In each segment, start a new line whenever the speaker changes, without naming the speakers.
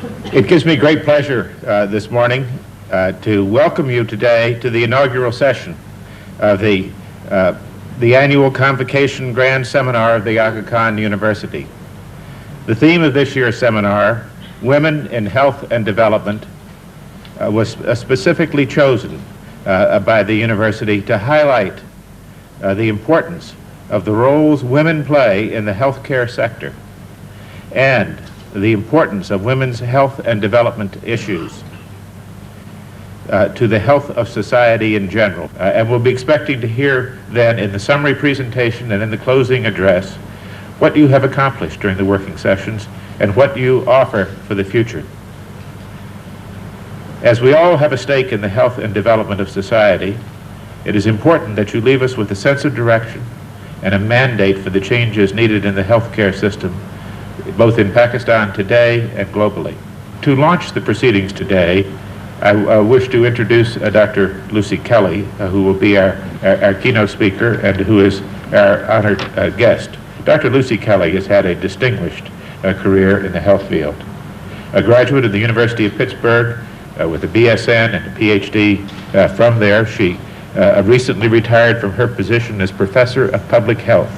It gives me great pleasure this morning to welcome you today to the inaugural session of the annual Convocation Grand Seminar of the Aga Khan University. The theme of this year's seminar, Women in Health and Development, was specifically chosen by the university to highlight the importance of the roles women play in the healthcare sector and the importance of women's health and development issues to the health of society in general. And we'll be expecting to hear then in the summary presentation and in the closing address what you have accomplished during the working sessions and what you offer for the future. As we all have a stake in the health and development of society, it is important that you leave us with a sense of direction and a mandate for the changes needed in the healthcare system, both in Pakistan today and globally. To launch the proceedings today, I wish to introduce Dr. Lucy Kelly, who will be our keynote speaker and who is our honored guest. Dr. Lucy Kelly has had a distinguished career in the health field. A graduate of the University of Pittsburgh with a BSN and a PhD from there. She recently retired from her position as Professor of Public Health.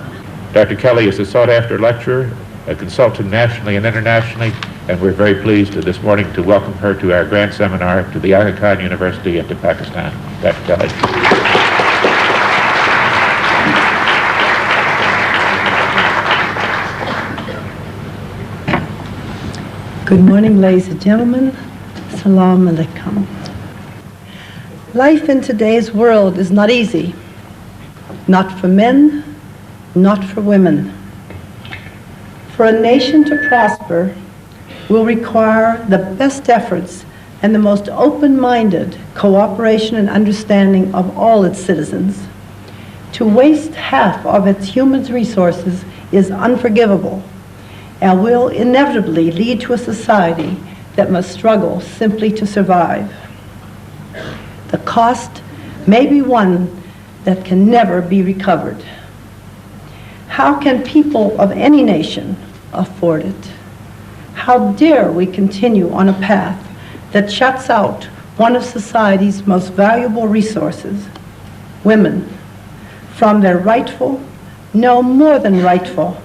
Dr. Kelly is a sought-after lecturer, a consultant nationally and internationally, and we're very pleased this morning to welcome her to our grand seminar to the Aga Khan University and to Pakistan. Dr. Kelly.
Good morning, ladies and gentlemen. Salam alaikum. Life in today's world is not easy. Not for men, not for women. For a nation to prosper will require the best efforts and the most open-minded cooperation and understanding of all its citizens. To waste half of its human resources is unforgivable and will inevitably lead to a society that must struggle simply to survive. The cost may be one that can never be recovered. How can people of any nation afford it? How dare we continue on a path that shuts out one of society's most valuable resources, women, from their rightful, no more than rightful,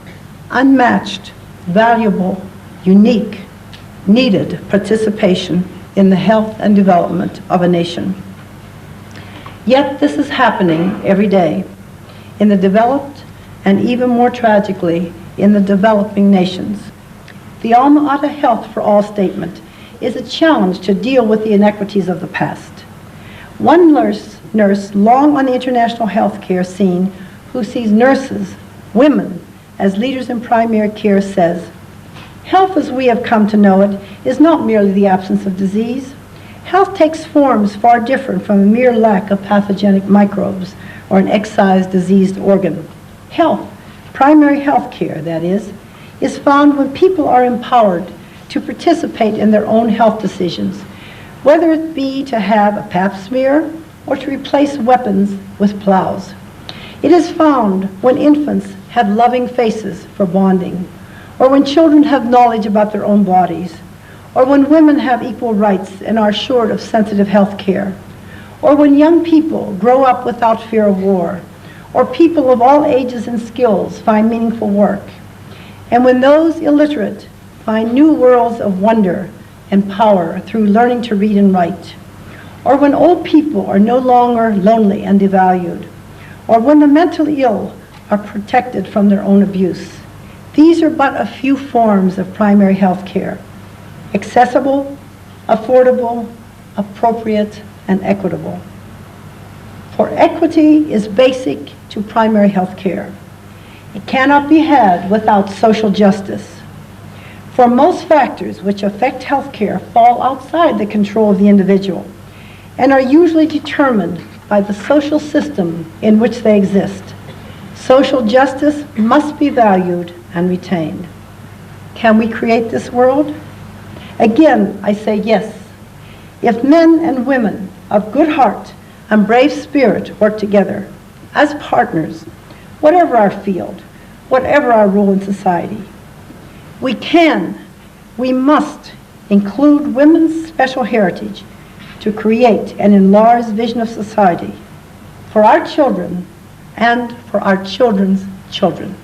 unmatched, valuable, unique, needed participation in the health and development of a nation. Yet this is happening every day in the developed and even more tragically in the developing nations. The Alma Ata Health for All statement is a challenge to deal with the inequities of the past. One nurse long on the international healthcare scene who sees nurses, women, as leaders in primary care says, "Health as we have come to know it is not merely the absence of disease. Health takes forms far different from a mere lack of pathogenic microbes or an excised diseased organ. Health, primary health care that is found when people are empowered to participate in their own health decisions, whether it be to have a pap smear or to replace weapons with plows. It is found when infants have loving faces for bonding, or when children have knowledge about their own bodies, or when women have equal rights and are assured of sensitive health care, or when young people grow up without fear of war, or people of all ages and skills find meaningful work, and when those illiterate find new worlds of wonder and power through learning to read and write, or when old people are no longer lonely and devalued, or when the mentally ill are protected from their own abuse. These are but a few forms of primary health care: accessible, affordable, appropriate, and equitable. For equity is basic to primary health care. It cannot be had without social justice. For most factors which affect health care fall outside the control of the individual and are usually determined by the social system in which they exist. Social justice must be valued and retained. Can we create this world? Again, I say yes. If men and women of good heart and brave spirit work together as partners, whatever our field, whatever our role in society, we can, we must include women's special heritage to create an enlarged vision of society for our children and for our children's children.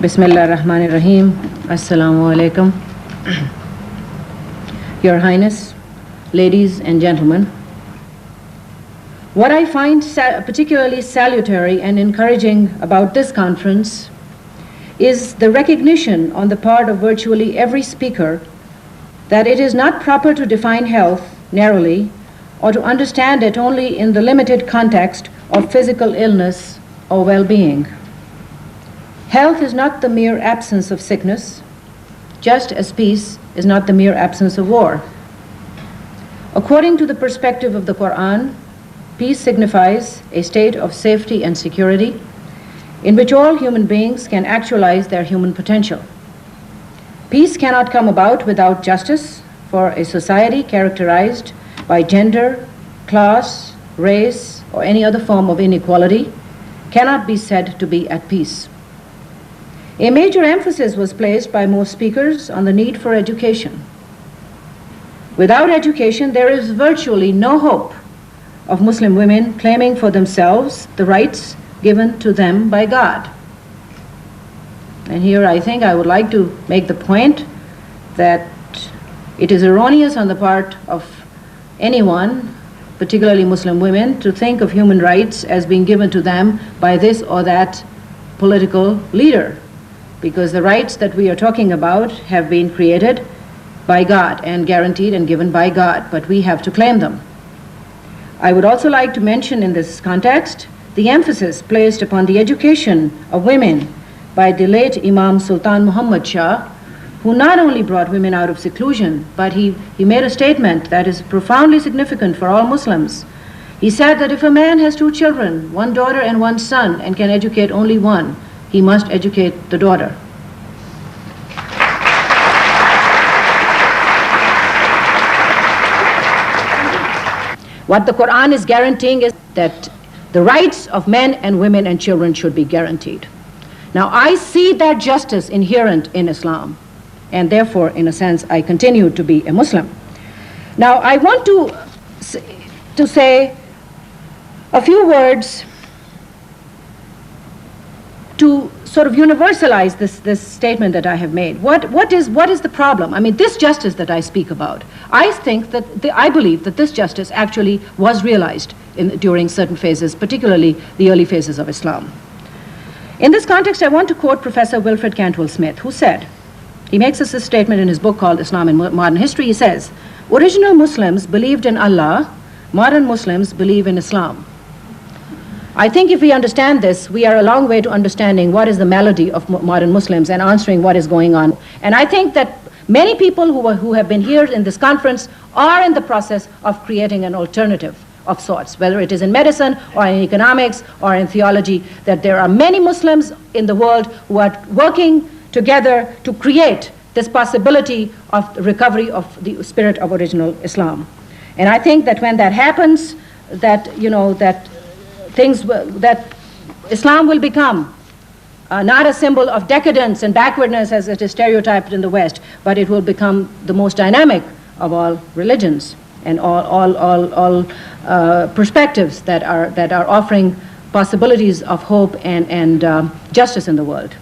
Bismillah ar-Rahman ar-Rahim. Assalamu alaikum. Your Highness, ladies and gentlemen, what I find particularly salutary and encouraging about this conference is the recognition on the part of virtually every speaker that it is not proper to define health narrowly or to understand it only in the limited context of physical illness or well-being. Health is not the mere absence of sickness, just as peace is not the mere absence of war. According to the perspective of the Quran, peace signifies a state of safety and security in which all human beings can actualize their human potential. Peace cannot come about without justice, for a society characterized by gender, class, race, or any other form of inequality cannot be said to be at peace. A major emphasis was placed by most speakers on the need for education. Without education, there is virtually no hope of Muslim women claiming for themselves the rights given to them by God. And here I think I would like to make the point that it is erroneous on the part of anyone, particularly Muslim women, to think of human rights as being given to them by this or that political leader, because the rights that we are talking about have been created by God and guaranteed and given by God, but we have to claim them. I would also like to mention in this context the emphasis placed upon the education of women by the late Imam Sultan Muhammad Shah, who not only brought women out of seclusion, but he made a statement that is profoundly significant for all Muslims. He said that if a man has 2 children, 1 daughter and 1 son, and can educate only one, he must educate the daughter. What the Quran is guaranteeing is that the rights of men and women and children should be guaranteed. Now, I see that justice inherent in Islam, and therefore, in a sense, I continue to be a Muslim. Now, I want to say a few words to sort of universalize this statement that I have made. What is the problem? I mean, this justice that I speak about, I think that, I believe that this justice actually was realized during certain phases, particularly the early phases of Islam. In this context, I want to quote Professor Wilfred Cantwell Smith, who said, he makes this statement in his book called Islam in Modern History. He says, original Muslims believed in Allah, modern Muslims believe in Islam. I think if we understand this, we are a long way to understanding what is the malady of modern Muslims and answering what is going on. And I think that many people who have been here in this conference are in the process of creating an alternative of sorts, whether it is in medicine or in economics or in theology, that there are many Muslims in the world who are working together to create this possibility of the recovery of the spirit of original Islam. And I think that when that happens, that, you know, that Islam will become not a symbol of decadence and backwardness as it is stereotyped in the West, but it will become the most dynamic of all religions and all perspectives that are offering possibilities of hope and justice in the world.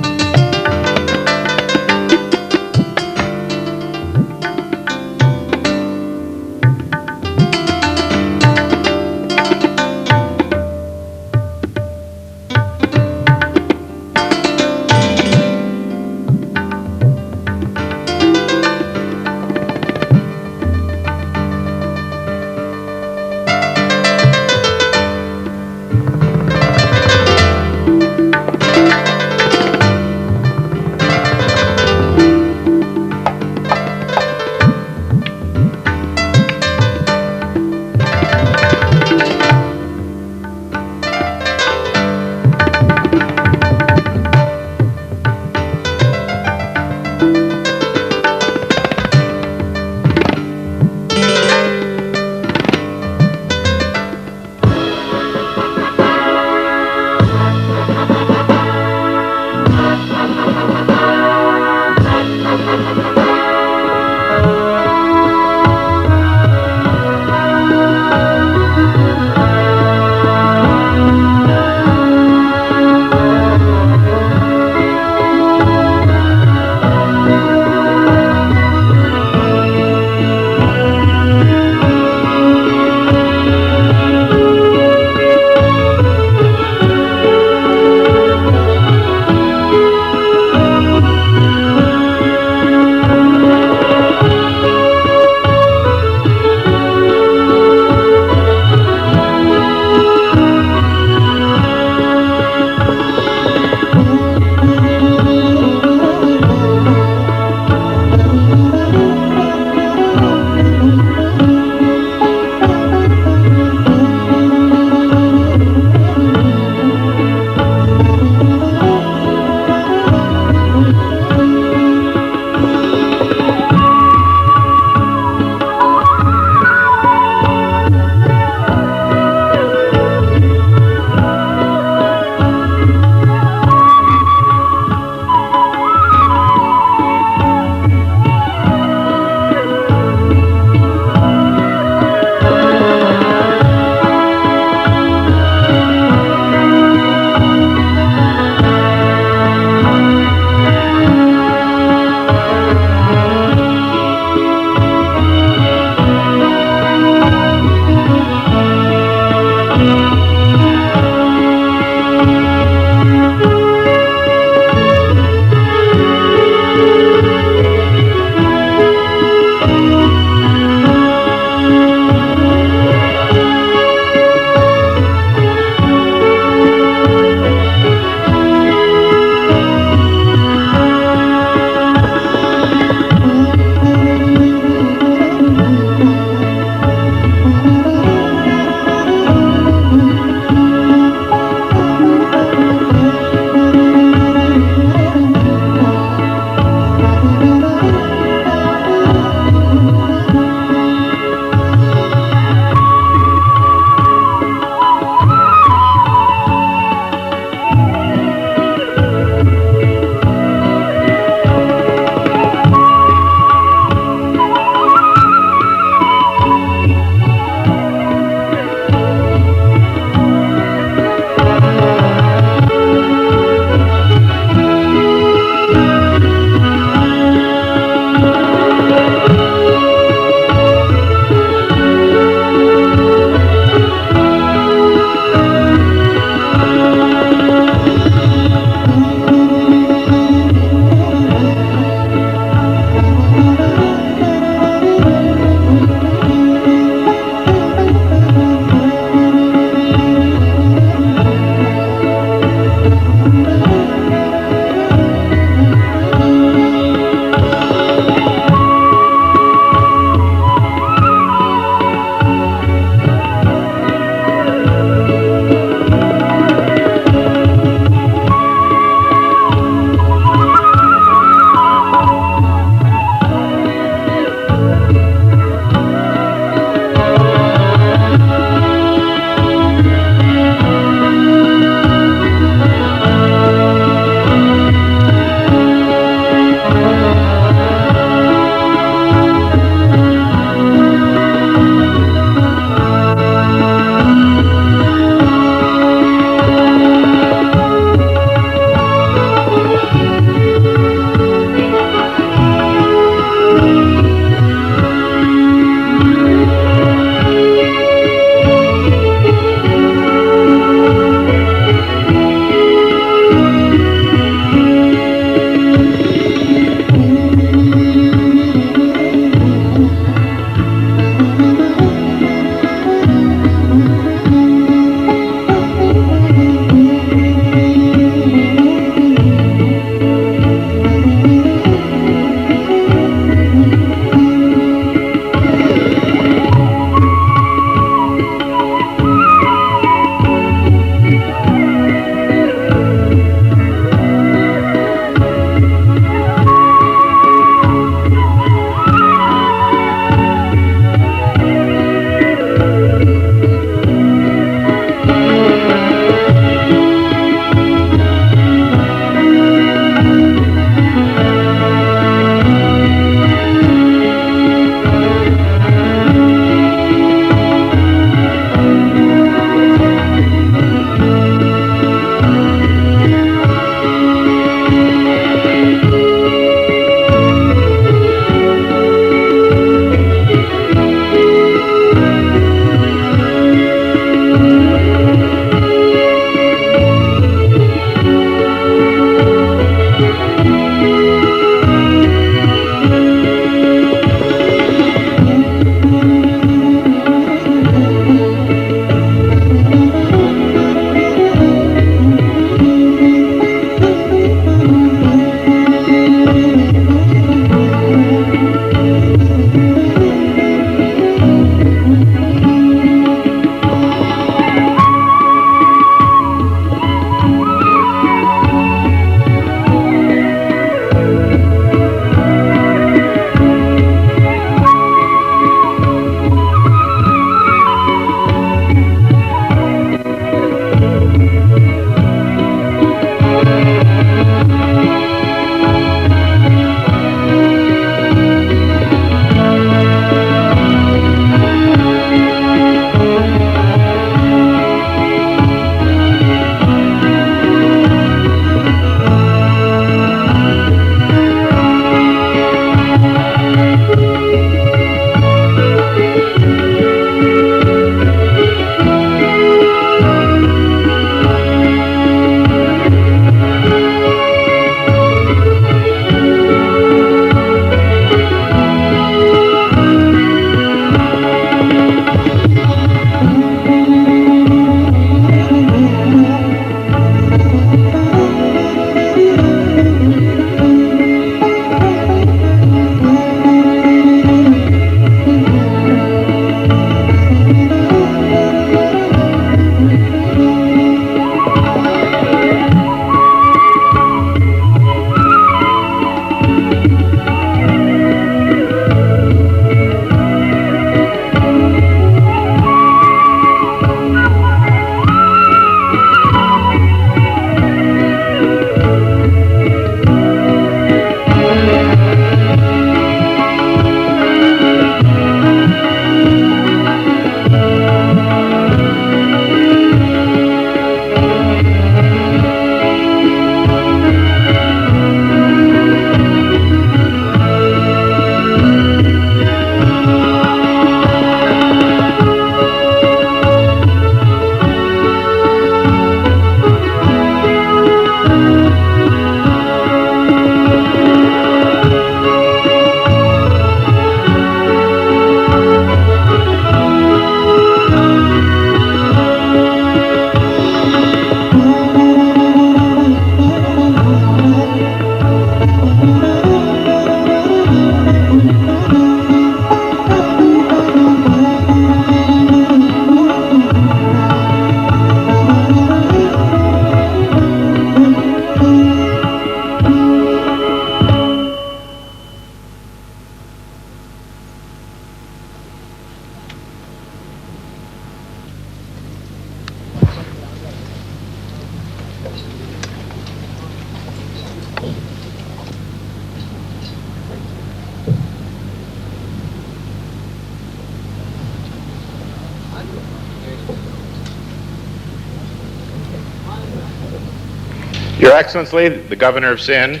Your Excellency, the Governor of Sindh,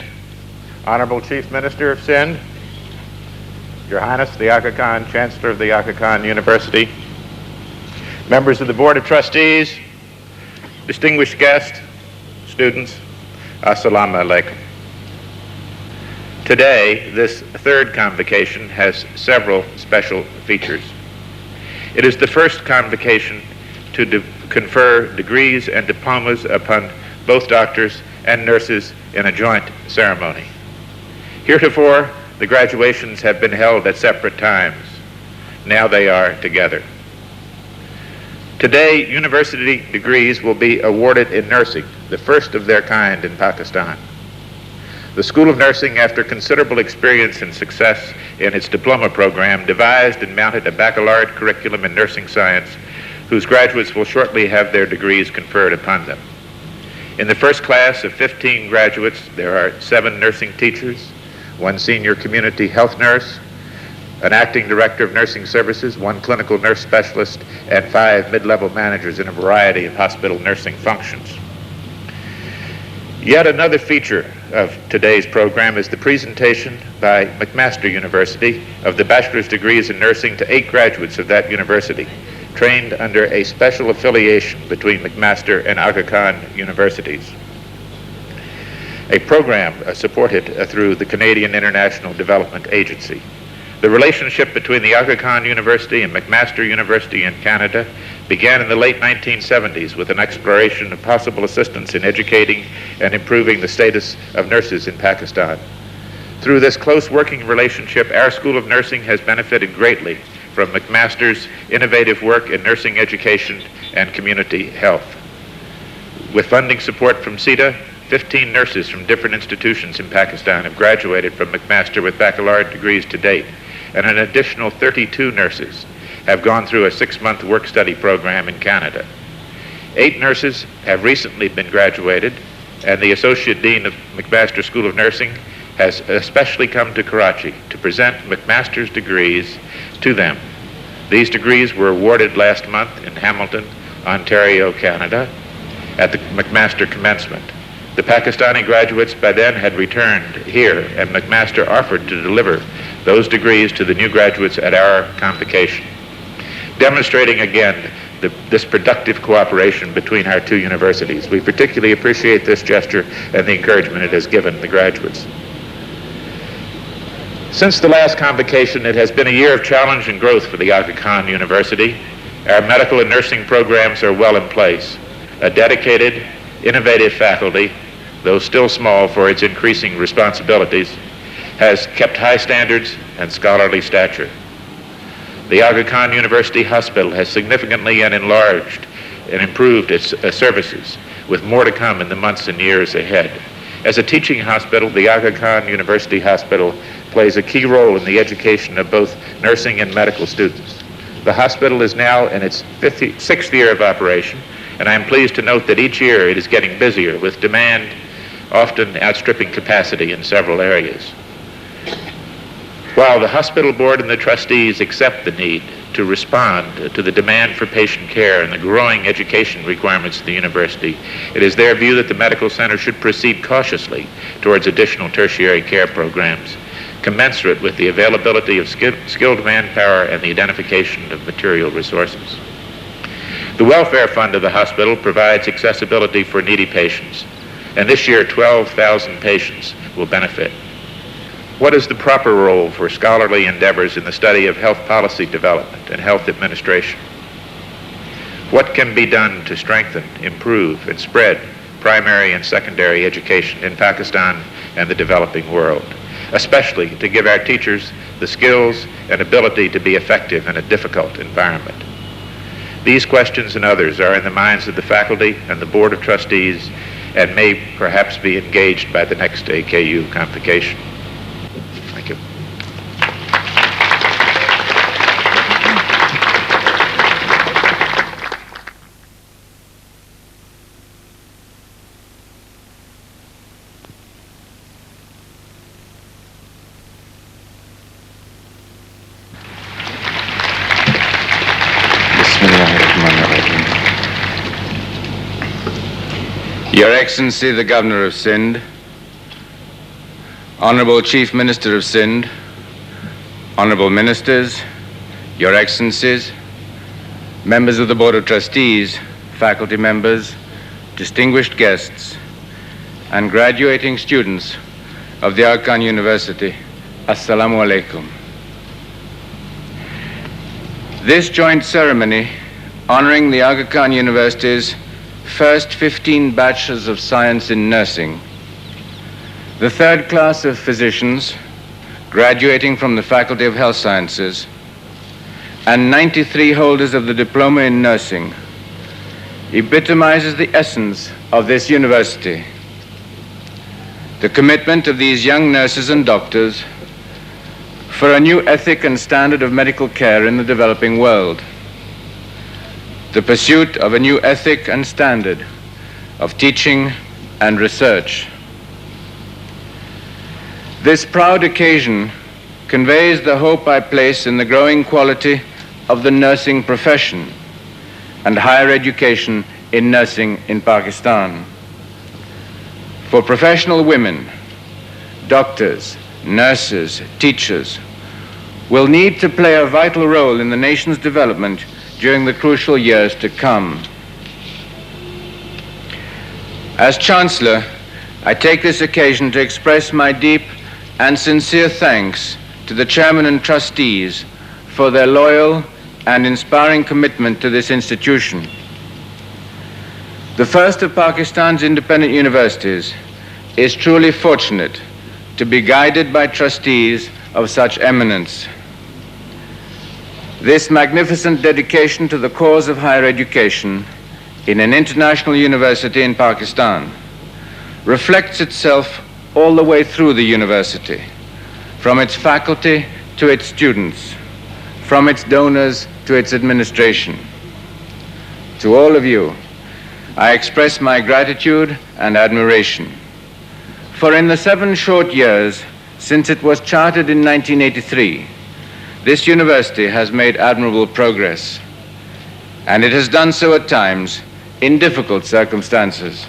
Honorable Chief Minister of Sindh, Your Highness, the Aga Khan Chancellor of the Aga Khan University, members of the Board of Trustees, distinguished guests, students, Assalamu alaikum. Today, this third convocation has several special features. It is the first convocation to confer degrees and diplomas upon both doctors and nurses in a joint ceremony. Heretofore, the graduations have been held at separate times. Now they are together. Today, university degrees will be awarded in nursing, the first of their kind in Pakistan. The School of Nursing, after considerable experience and success in its diploma program, devised and mounted a baccalaureate curriculum in nursing science, whose graduates will shortly have their degrees conferred upon them. In the first class of 15 graduates, there are 7 nursing teachers, 1 senior community health nurse, an acting director of nursing services, 1 clinical nurse specialist, and 5 mid-level managers in a variety of hospital nursing functions. Yet another feature of today's program is the presentation by McMaster University of the bachelor's degrees in nursing to 8 graduates of that university, trained under a special affiliation between McMaster and Aga Khan universities. A program supported through the Canadian International Development Agency. The relationship between the Aga Khan University and McMaster University in Canada began in the late 1970s with an exploration of possible assistance in educating and improving the status of nurses in Pakistan. Through this close working relationship, our School of Nursing has benefited greatly from McMaster's innovative work in nursing education and community health. With funding support from CETA, 15 nurses from different institutions in Pakistan have graduated from McMaster with baccalaureate degrees to date, and an additional 32 nurses have gone through a 6-month work-study program in Canada. 8 nurses have recently been graduated, and the Associate Dean of McMaster School of Nursing has especially come to Karachi to present McMaster's degrees to them. These degrees were awarded last month in Hamilton, Ontario, Canada, at the McMaster commencement. The Pakistani graduates by then had returned here, and McMaster offered to deliver those degrees to the new graduates at our convocation, demonstrating again this productive cooperation between our 2 universities. We particularly appreciate this gesture and the encouragement it has given the graduates. Since the last convocation, it has been a year of challenge and growth for the Aga Khan University. Our medical and nursing programs are well in place. A dedicated, innovative faculty, though still small for its increasing responsibilities, has kept high standards and scholarly stature. The Aga Khan University Hospital has significantly and enlarged and improved its services, with more to come in the months and years ahead. As a teaching hospital, the Aga Khan University Hospital plays a key role in the education of both nursing and medical students. The hospital is now in its 6th year of operation, and I am pleased to note that each year it is getting busier, with demand often outstripping capacity in several areas. While the hospital board and the trustees accept the need to respond to the demand for patient care and the growing education requirements of the university, it is their view that the medical center should proceed cautiously towards additional tertiary care programs, commensurate with the availability of skilled manpower and the identification of material resources. The welfare fund of the hospital provides accessibility for needy patients, and this year 12,000 patients will benefit. What is the proper role for scholarly endeavors in the study of health policy development and health administration? What can be done to strengthen, improve, and spread primary and secondary education in Pakistan and the developing world, especially to give our teachers the skills and ability to be effective in a difficult environment? These questions and others are in the minds of the faculty and the Board of Trustees and may perhaps be engaged by the next AKU convocation. Thank you.
Bismillahirrahmanirrahim. Your Excellency, the Governor of Sindh, Honorable Chief Minister of Sindh, Honorable Ministers, Your Excellencies, members of the Board of Trustees, faculty members, distinguished guests, and graduating students of the Aga Khan University, Assalamu alaikum. This joint ceremony honoring the Aga Khan University's first 15 bachelors of science in nursing, the third class of physicians graduating from the Faculty of Health Sciences, and 93 holders of the diploma in nursing epitomizes the essence of this university. The commitment of these young nurses and doctors for a new ethic and standard of medical care in the developing world. The pursuit of a new ethic and standard of teaching and research. This proud occasion conveys the hope I place in the growing quality of the nursing profession and higher education in nursing in Pakistan. For professional women, doctors, nurses, teachers will need to play a vital role in the nation's development during the crucial years to come. As Chancellor, I take this occasion to express my deep and sincere thanks to the Chairman and Trustees for their loyal and inspiring commitment to this institution. The first of Pakistan's independent universities is truly fortunate to be guided by trustees of such eminence. This magnificent dedication to the cause of higher education in an international university in Pakistan reflects itself all the way through the university, from its faculty to its students, from its donors to its administration. To all of you, I express my gratitude and admiration. For in the 7 short years since it was chartered in 1983, this university has made admirable progress, and it has done so at times in difficult circumstances.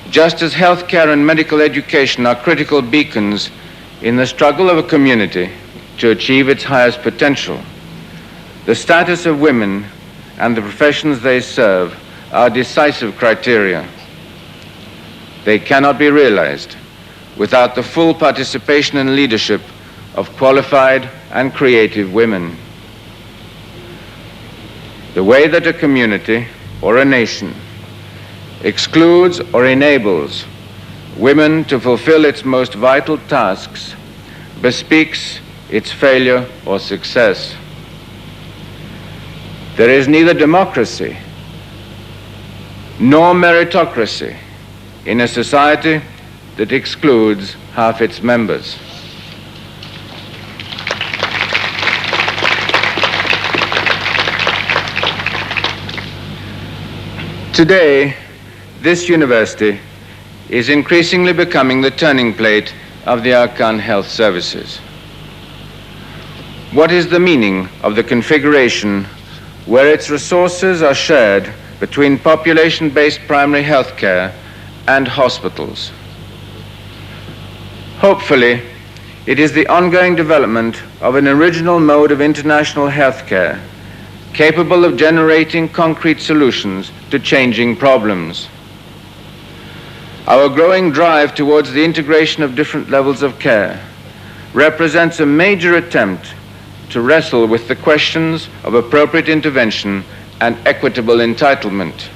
Just as healthcare and medical education are critical beacons in the struggle of a community to achieve its highest potential, the status of women and the professions they serve are decisive criteria. They cannot be realized without the full participation and leadership of qualified and creative women. The way that a community or a nation excludes or enables women to fulfill its most vital tasks bespeaks its failure or success. There is neither democracy nor meritocracy in a society that excludes half its members. Today, this university is increasingly becoming the turning plate of the Aga Khan Health Services. What is the meaning of the configuration where its resources are shared between population-based primary health care and hospitals? Hopefully, it is the ongoing development of an original mode of international health care capable of generating concrete solutions to changing problems. Our growing drive towards the integration of different levels of care represents a major attempt to wrestle with the questions of appropriate intervention and equitable entitlement.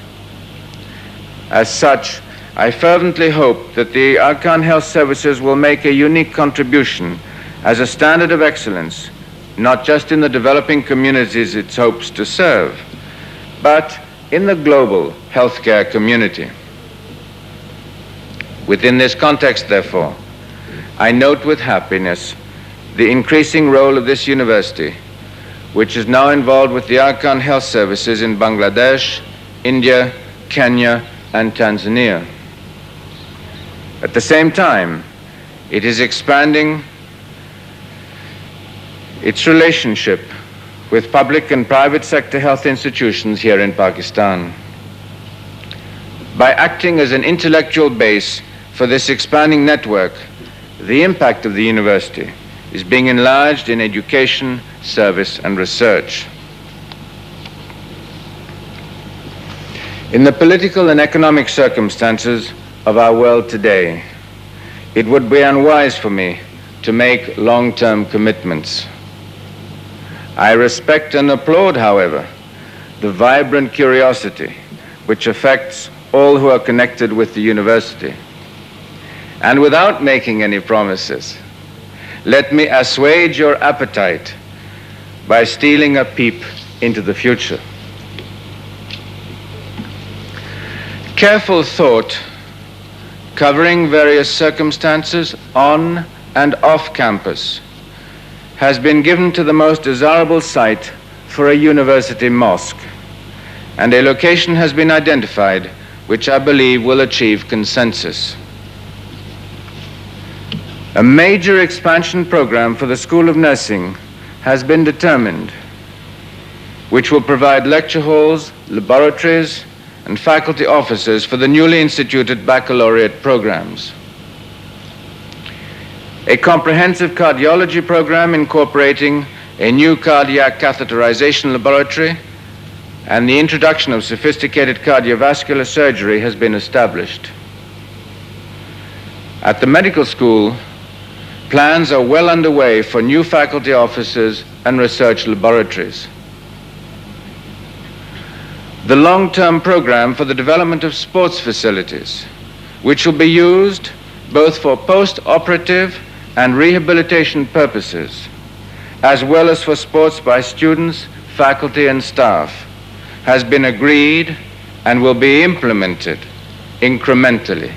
As such, I fervently hope that the Aga Khan Health Services will make a unique contribution as a standard of excellence, not just in the developing communities it hopes to serve, but in the global healthcare community. Within this context, therefore, I note with happiness the increasing role of this university, which is now involved with the Aga Khan Health Services in Bangladesh, India, Kenya, and Tanzania. At the same time, it is expanding its relationship with public and private sector health institutions here in Pakistan. By acting as an intellectual base for this expanding network, the impact of the university is being enlarged in education, service, and research. In the political and economic circumstances of our world today, it would be unwise for me to make long-term commitments. I respect and applaud, however, the vibrant curiosity which affects all who are connected with the university. And without making any promises, let me assuage your appetite by stealing a peep into the future. Careful thought covering various circumstances on and off campus has been given to the most desirable site for a university mosque, and a location has been identified which I believe will achieve consensus. A major expansion program for the School of Nursing has been determined, which will provide lecture halls, laboratories, and faculty offices for the newly instituted baccalaureate programs. A comprehensive cardiology program incorporating a new cardiac catheterization laboratory and the introduction of sophisticated cardiovascular surgery has been established. At the medical school, plans are well underway for new faculty offices and research laboratories. The long-term program for the development of sports facilities, which will be used both for post-operative and rehabilitation purposes, as well as for sports by students, faculty, and staff, has been agreed and will be implemented incrementally.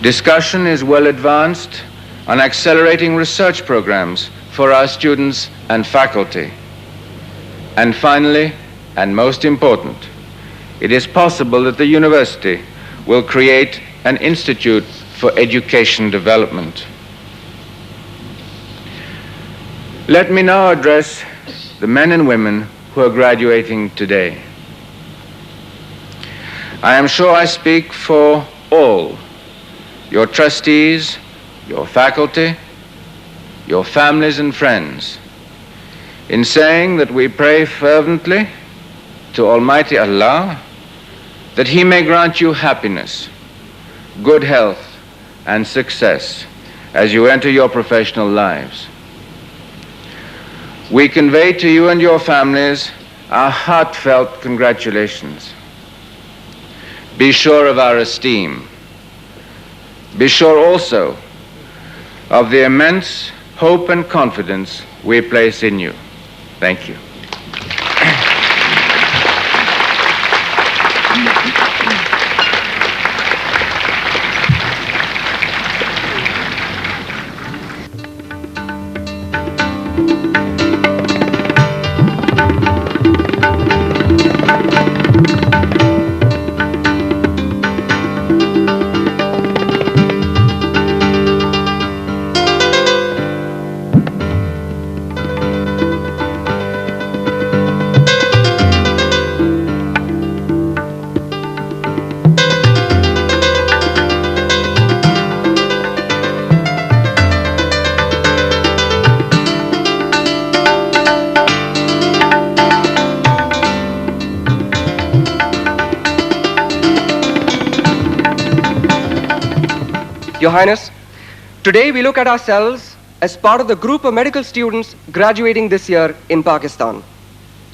Discussion is well advanced on accelerating research programs for our students and faculty. And finally, and most important, it is possible that the university will create an institute for education development. Let me now address the men and women who are graduating today. I am sure I speak for all your trustees, your faculty, your families and friends, in saying that we pray fervently to Almighty Allah that He may grant you happiness, good health, and success as you enter your professional lives. We convey to you and your families our heartfelt congratulations. Be sure of our esteem. Be sure also of the immense hope and confidence we place in you. Thank you.
Your Highness, today we look at ourselves as part of the group of medical students graduating this year in Pakistan.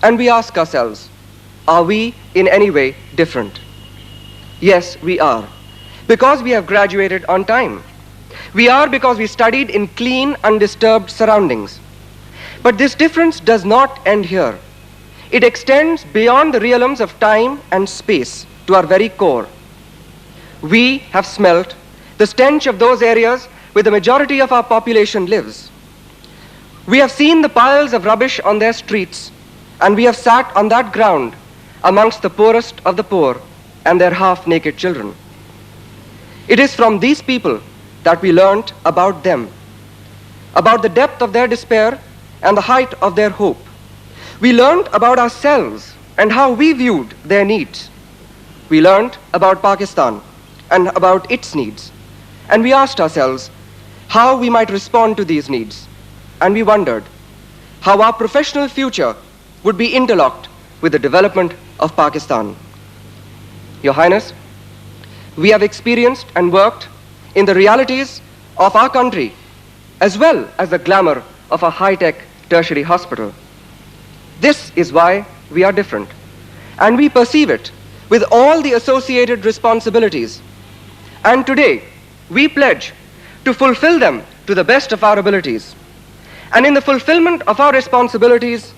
And we ask ourselves, are we in any way different? Yes, we are, because we have graduated on time. We are because we studied in clean, undisturbed surroundings. But this difference does not end here. It extends beyond the realms of time and space to our very core. We have smelt the stench of those areas where the majority of our population lives. We have seen the piles of rubbish on their streets, and we have sat on that ground amongst the poorest of the poor and their half-naked children. It is from these people that we learnt about them, about the depth of their despair and the height of their hope. We learned about ourselves and how we viewed their needs. We learned about Pakistan and about its needs. And we asked ourselves how we might respond to these needs. And we wondered how our professional future would be interlocked with the development of Pakistan. Your Highness, we have experienced and worked in the realities of our country as well as the glamour of a high-tech tertiary hospital. This is why we are different, and we perceive it with all the associated responsibilities. And today, we pledge to fulfill them to the best of our abilities. And in the fulfillment of our responsibilities,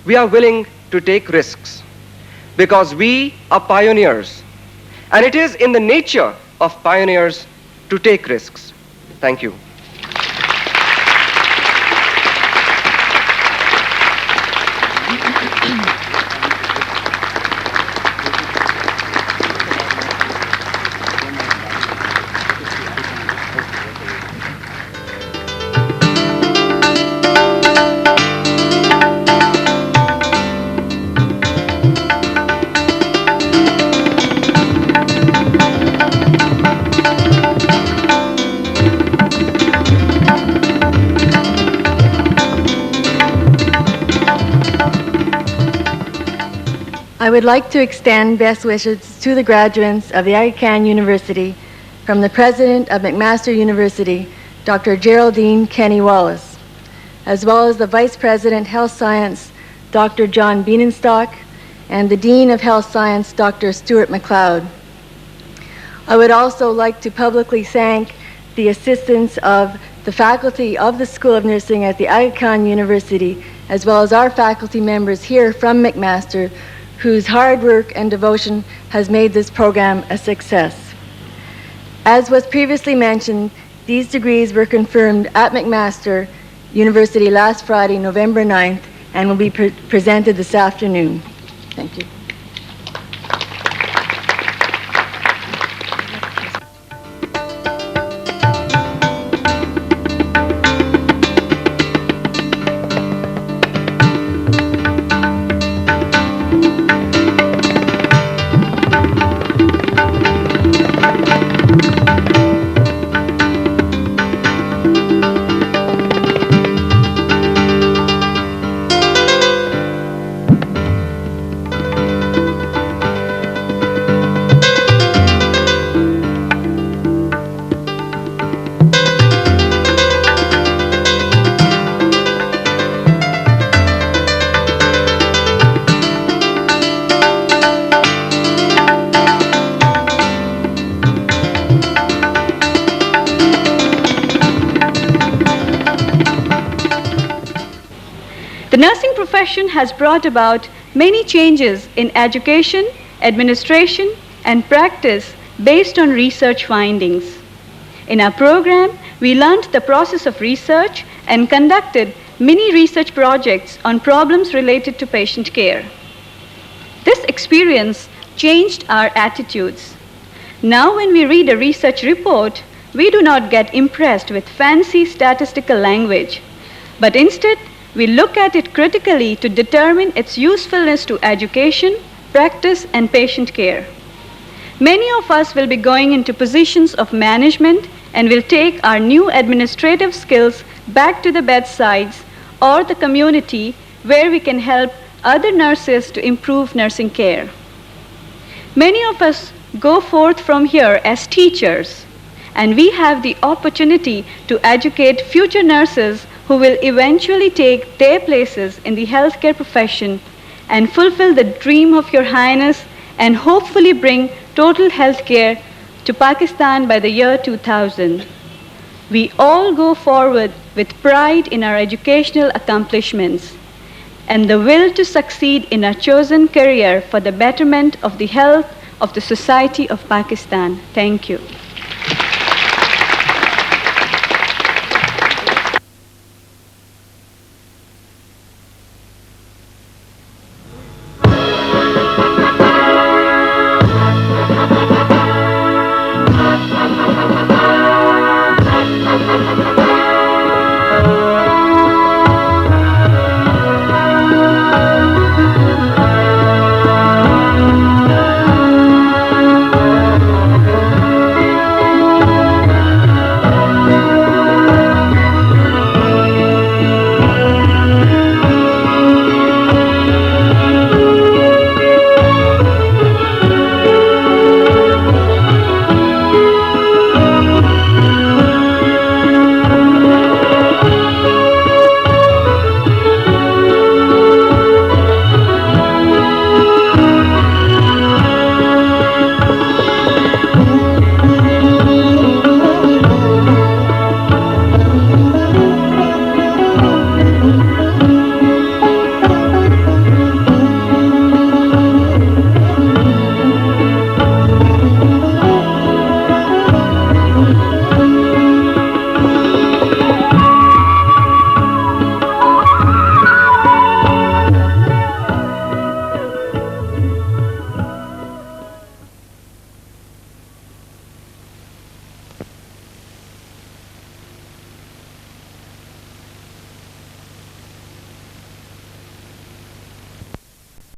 we are willing to take risks because we are pioneers. And it is in the nature of pioneers to take risks. Thank you.
I would like to extend best wishes to the graduates of the Aga Khan University from the President of McMaster University, Dr. Geraldine Kenny Wallace, as well as the Vice President, Health Science, Dr. John Bienenstock, and the Dean of Health Science, Dr. Stuart McLeod. I would also like to publicly thank the assistance of the faculty of the School of Nursing at the Aga Khan University, as well as our faculty members here from McMaster, whose hard work and devotion has made this program a success. As was previously mentioned, these degrees were confirmed at McMaster University last Friday, November 9th, and will be presented this afternoon. Thank you.
The nursing profession has brought about many changes in education, administration, and practice based on research findings. In our program, we learned the process of research and conducted many research projects on problems related to patient care. This experience changed our attitudes. Now when we read a research report, we do not get impressed with fancy statistical language, but instead we look at it critically to determine its usefulness to education, practice, and patient care. Many of us will be going into positions of management and will take our new administrative skills back to the bedsides or the community where we can help other nurses to improve nursing care. Many of us go forth from here as teachers, and we have the opportunity to educate future nurses who will eventually take their places in the healthcare profession and fulfill the dream of Your Highness and hopefully bring total healthcare to Pakistan by the year 2000. We all go forward with pride in our educational accomplishments and the will to succeed in our chosen career for the betterment of the health of the society of Pakistan. Thank you.